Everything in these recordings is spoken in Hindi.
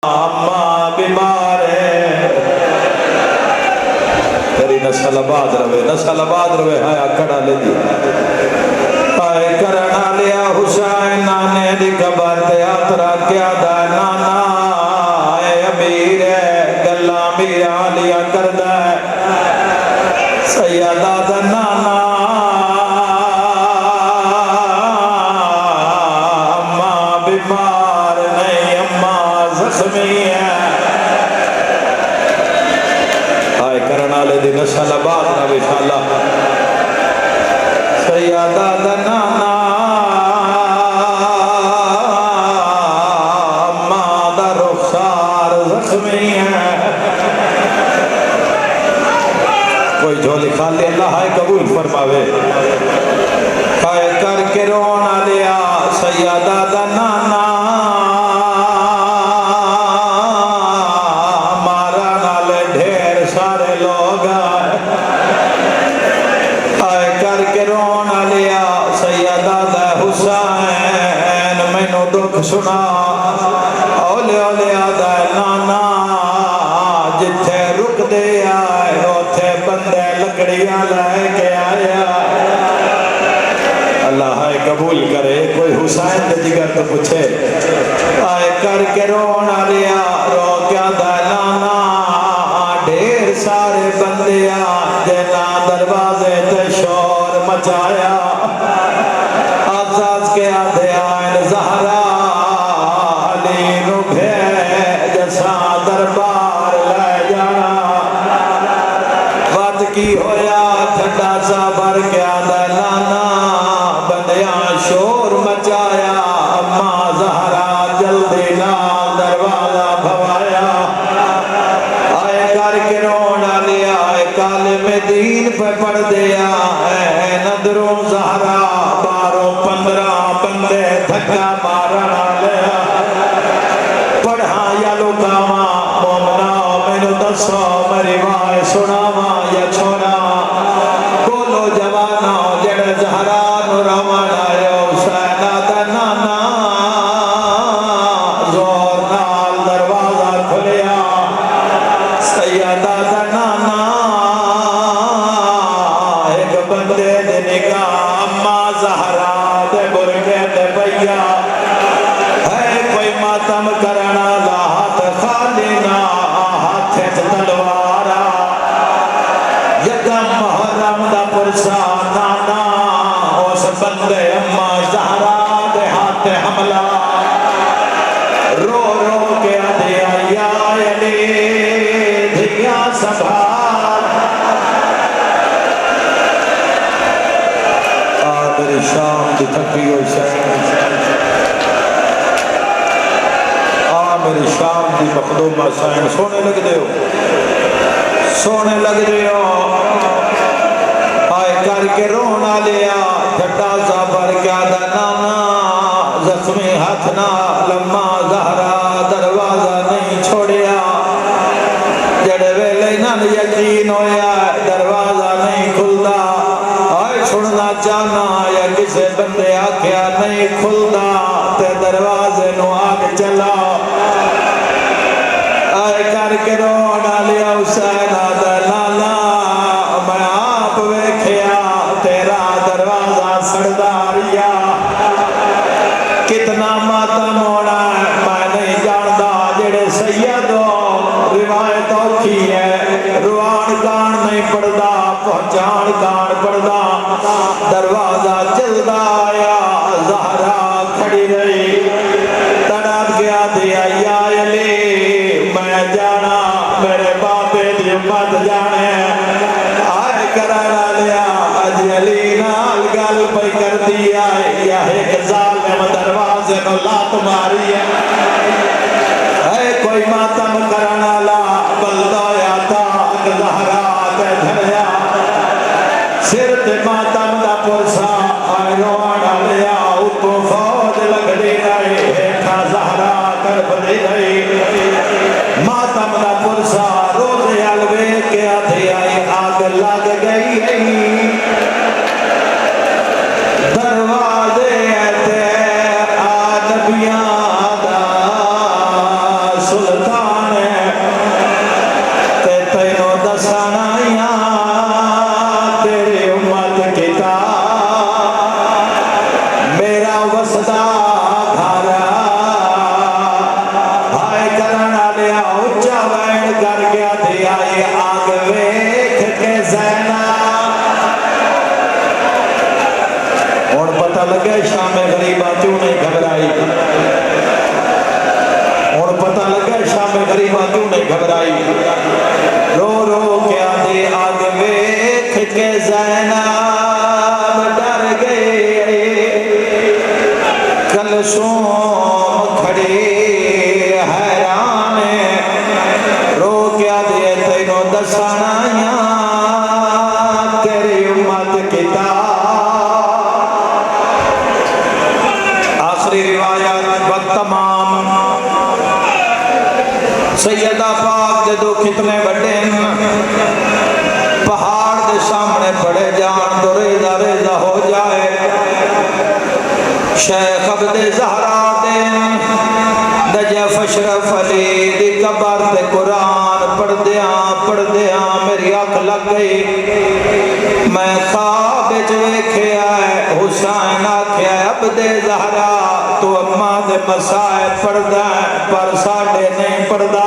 अम्मा बीमार है, तेरी नस्ल आबाद रवे है आकड़ा ले दी हाय करना लिया हुसैन नाने दी खबर ते आतरा क्या दा नाना है अमीर है गल्ला मिया लिया करदा सैयदा दा नाना अम्मा बीमार नहीं अम्मा जख्मी है हाय करना ले दी नस्ल आबाद रवे इंशाअल्लाह सैयदा दा नाना अम्मा दा रुखसार जख्मी है कोई झोली खाली अल्लाह है कबूल फरमावे हाय करके रोना लिया सैयदा दा नाना मारा नाले ढेर सारे लोग हाय करके रोना लिया सैयदा दा हुसैन मैनू दुख सुना औले औले आदा नाना जिथे रुक दे आए उथे बंदे लकड़ियां लेके आया अल्लाह है कबूल करे कोई हुसैन के जिगर तो पूछे आए करके रोना लिया रो क्या दा नाना ढेर सारे बंदे जना दरवाजे ते शोर मचाया आजाद के आधे आयन ज़हरा अली नु भेज सा दरबार ले जाना वत की होया ठंडा सा भर के आधा नाना बंदिया शोर मचाया अम्मा ज़हरा जल्दी ना दरवाजा भवाया आए करके रोना लिया काले में दीन पे पढ़ दिया है नदरों ज़हरा 12-15 बंदे धक्का मारना लिया पढ़ा या लुकावा मोमना मैनू दसो मेरी वाय सुनावा या छोड़ा बोलो जवाना जेड़े ज़हरा नु रवान आयो हुसैन दा नाना जोर नाल दरवाजा खुलिया सैयदा दा नाना एक बंदे दे निगाह अम्मा ज़हरा दे बुरके दे भैया है कोई मातम करना ला हाथ खाली ना हाथ तलवारा यकम मुहर्रम दा पुरसा नाना उस बंदे अम्मा ज़हरा दे हाथ हमला रो रो के आदे आया अली धिया संभाल मेरी शाम दी थकी हुई मेरी शाम दी मखदूमा सैन सोने लग दे हो आए करके रोना लिया ठट्टा सा भर क्या दा नाना जख्मी हाथ ना लम्मा ज़हरा दरवाजा नहीं छोड़िया जड़े वेले नन यकीन होया दरवाजा नहीं खुलता आए सुनना चाहना या किसे बंदे आख्या नहीं खुलता ते दरवाजे नु आग चला आए करके रोना लिया हुसैन दा नाना मैं आप वेख्या तेरा दरवाजा सड़दा रिया कितना मातम होना मैं नहीं जानता जेड़े सैयदो रिवायत औखी है रुआन गान नहीं पड़दा पहचान गान पड़दा दरवाजा चलदा आया ज़हरा खड़ी रही तड़प गया दिया या अली मैं जाना मेरे बाबे दी मत जाने आए कराना लिया अज अली नाल गल पई कर दिया या एक जालिम दरवाजे नु लात मारी है कोई मातम करना ला बलदा या ताक ज़हरा ते धरया सिर ते मातम दा पुरसा आए रोना लिया उतो फौज लगड़ी रही हेठा ज़हरा तड़पदी रही मातम दा पुरसा रोज़े अलवे के आधे आई आग लग गई दरवाजे ते आ नबियां दा सुल्तान सुल्तान ते तेनों दसना तेरी उम्मत किताब मेरा वसदा घर हाय करना लिया उच्चा वैन कर गया थे आए आग वेख के ज़ैना और पता लगे शाम गरीबा क्यों नहीं घबराई और पता लगे शाम गरीबा क्यों नहीं घबराई रो रो क्या दे आग वेख के ज़ैनब डर गए कलशों खड़े हैरान रो क्या दे तेनों दसना तेरी उम्मत किताब आखिरी रिवायत वक्त तमाम सैयदा पाक जदों कितने बड़े पहाड़ के सामने पड़े जान तो रेजा रेजा हो जाए शेख अब्दे ज़हरा दे नजफ अशरफ अली दी कबर ते कुरान पढ़दियां मेरी अख लग गई मैं ख्वाब विच वेखिया हुसैन आख्या अब्दे ज़हरा तू अम्मा दे मसाइब पढ़दा पर साडे नहीं पढ़दा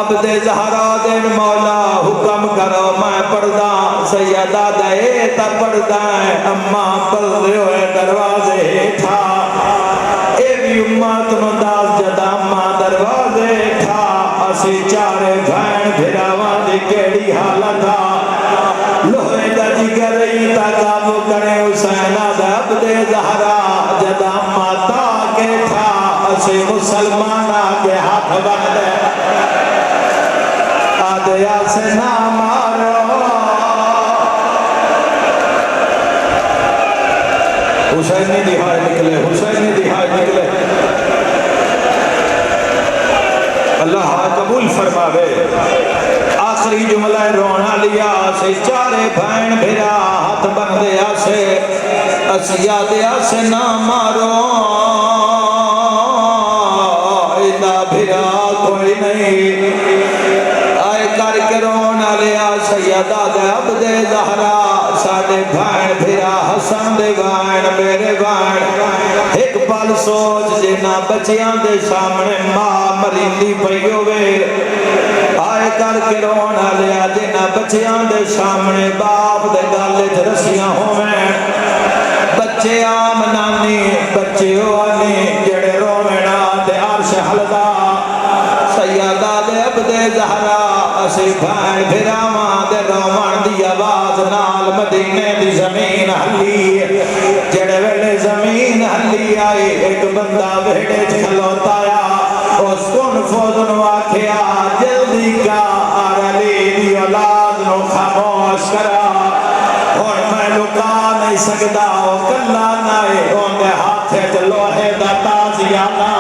अब्दे ज़हरा दे मौला हुक्म करो मैं पढ़दा सैयदा दे ता पढ़दा अम्मा पढ़दे होए दरवाजे हेठा ए भी उम्मत नु दास जदा अम्मा दरवाजे हेठा असी चारे भैन भिरावां दी केड़ी हालत आ लोहे दा जिगर ता काबू करे हुसैन दा अब्दे ज़हरा जदा अम्मा ता के था असी मुसलमाना के हाथ बंद आदया से ना मारो हुसैनी दिहाय निकले अल्लाह कबूल फरमावे आखिरी जुमला रोना लिया से चारे भैन भिरा हाथ बंदे आसे असिया दिया से ना मारो इना भिरा कोई नहीं आए करके रोना लिया सैयदा दे अब्दे ज़हरा साडे भैन भिरा हसन दे भैन मेरे भैन एक पल सोच जिन्ना बच्चियां दे सामने मां मरींदी पई होवे आए करके रोना लिया जिन्ना बच्चियां दे सामने बाप दे गल च रस्सियां होवें बच्चे आम नानी बच्चे आनी जेड़े रोवेना ते अर्श हलदा सैयदा दे अब्दे ज़हरा असी भैन भिरावां दे रोवण दी आवाज नाल मदीने दी जमीन हली जेड़े वेले जमीन हली आई एक बंदा वेड़े च खलोता आ उस कुन फौज नु आखिया जल्दी का अली दी औलाद नु खामोश करा हुण मैं लुका नहीं सकदा ओ कल्ला नाए ओंदे हाथे च लोहे दा ताजिया ना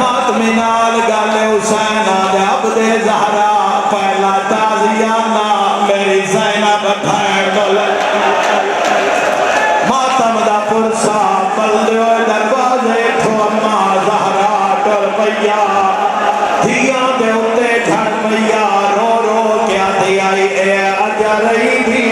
मातमी नाल गल हुसैन दे अब्दे ज़हरा पहला ताजिया ना मेरी ज़ैनब भैन कोल मातम दा पुरसा बल्दे दरवाजे ठो अम्मा ज़हरा टुर पईया धियां दे उत्ते झड़ पईया रो रो क्या दी आई ए अजा रही थी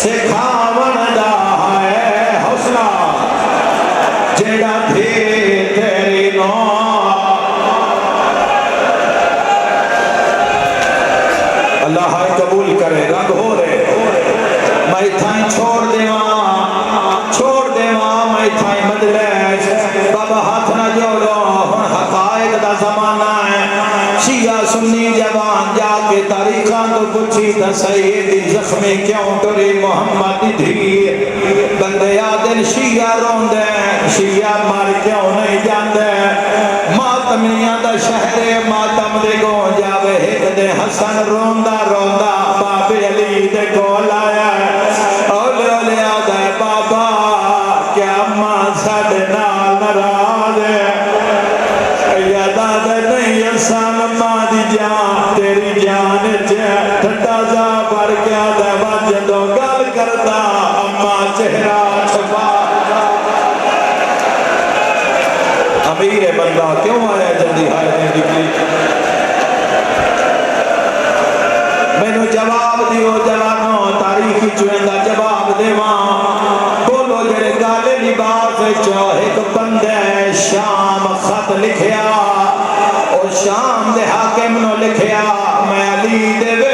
सिखावन दा है हौसला जेड़ा थे तेरी नो अल्लाह कबूल करे रंग हो रहे मैं थाई छोड़ देवा मैं थाई मजलिस बाबा हाथ ना जोड़ो हुण हकायक दा ज़माना है शिया सुन्नी जवान जाके तारीखां तो पूछी ता सईदी ज़ख्मी क्यों टुरी मोहम्मद दी बंदे आदिन शिया रोंदे शिया मर क्यों नहीं जांदे मातमियां दा शहरे मातम दे गो जावे एक दे हसन रोंदा रोंदा बाबे अली दे कोल आया ओले ओले आदा बाबा क्या अम्मा साडे नाल नाराज है सैयदा दे नहीं हसन अम्मा दी जान तेरी जान च ठंडा जा भर के आदा जदों गल करदा अम्मा चेहरा छुपा अमीर है बंदा क्यों आया जल्दी हाय नहीं निकली मैनू जवाब दियो जवानो तारीख चुएंदा जवाब देवा बोलो जेड़े गाले लिबास एक बंदे शाम खत लिखिया और शाम दे हाकिम नो लिखिया मैं अली दे